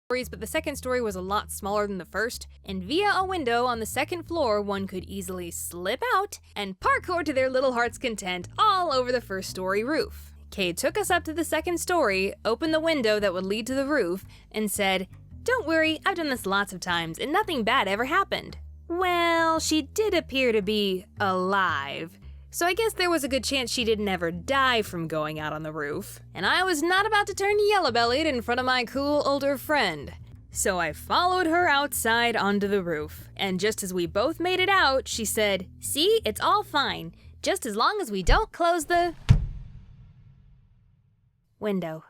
but the second story was a lot smaller than the first, and via a window on the second floor, one could easily slip out and parkour to their little heart's content all over the first story roof. Kay took us up to the second story, opened the window that would lead to the roof, and said, "Don't worry, I've done this lots of times, and nothing bad ever happened." Well, she did appear to be alive, so I guess there was a good chance she didn't ever die from going out on the roof, and I was not about to turn yellow-bellied in front of my cool older friend. So I followed her outside onto the roof, and just as we both made it out, she said, "See, it's all fine, just as long as we don't close the window."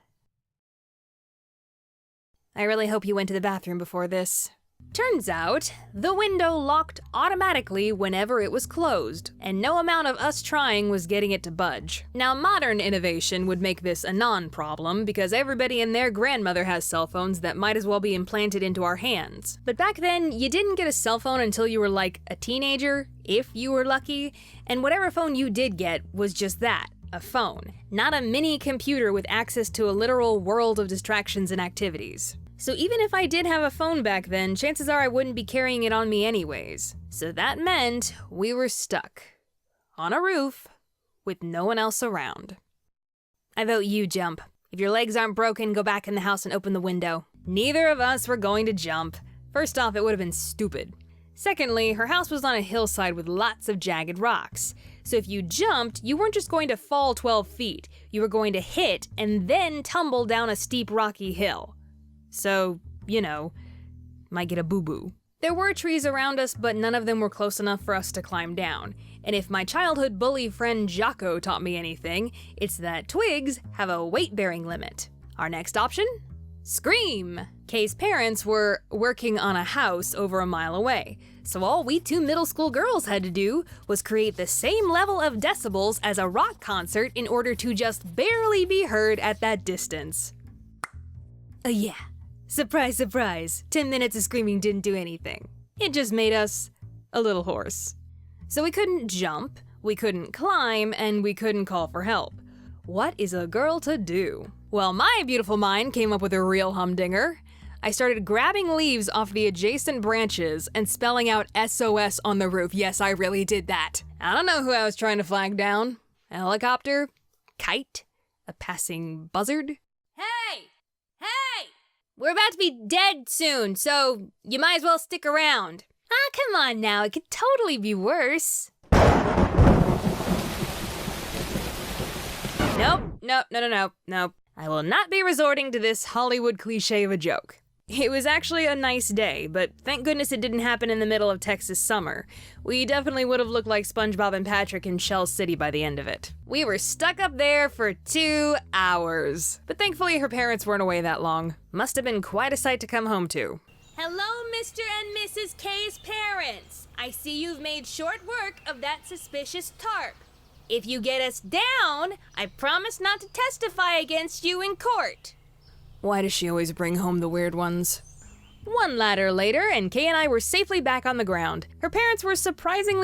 I really hope you went to the bathroom before this. Turns out, the window locked automatically whenever it was closed, and no amount of us trying was getting it to budge. Now, modern innovation would make this a non-problem because everybody and their grandmother has cell phones that might as well be implanted into our hands. But back then, you didn't get a cell phone until you were like a teenager, if you were lucky, and whatever phone you did get was just that, a phone, not a mini computer with access to a literal world of distractions and activities. So even if I did have a phone back then, chances are I wouldn't be carrying it on me anyways. So that meant we were stuck on a roof with no one else around. I vote you jump. If your legs aren't broken, go back in the house and open the window. Neither of us were going to jump. First off, it would have been stupid. Secondly, her house was on a hillside with lots of jagged rocks. So if you jumped, you weren't just going to fall 12 feet. You were going to hit and then tumble down a steep rocky hill. So, you know, might get a boo-boo. There were trees around us, but none of them were close enough for us to climb down. And if my childhood bully friend Jocko taught me anything, it's that twigs have a weight-bearing limit. Our next option? Scream! Kay's parents were working on a house over a mile away, so all we two middle school girls had to do was create the same level of decibels as a rock concert in order to just barely be heard at that distance. Yeah. Surprise, surprise, 10 minutes of screaming didn't do anything. It just made us a little hoarse. So we couldn't jump, we couldn't climb, and we couldn't call for help. What is a girl to do? Well, my beautiful mind came up with a real humdinger. I started grabbing leaves off the adjacent branches and spelling out SOS on the roof. Yes, I really did that. I don't know who I was trying to flag down. A helicopter? Kite? A passing buzzard? Hey! Hey! We're about to be dead soon, so you might as well stick around. Ah, come on now, it could totally be worse. Nope. I will not be resorting to this Hollywood cliche of a joke. It was actually a nice day, but thank goodness it didn't happen in the middle of Texas summer. We definitely would have looked like SpongeBob and Patrick in Shell City by the end of it. We were stuck up there for 2 hours. But thankfully her parents weren't away that long. Must have been quite a sight to come home to. Hello, Mr. and Mrs. K's parents. I see you've made short work of that suspicious tarp. If you get us down, I promise not to testify against you in court. Why does she always bring home the weird ones? One ladder later, and Kay and I were safely back on the ground. Her parents were surprisingly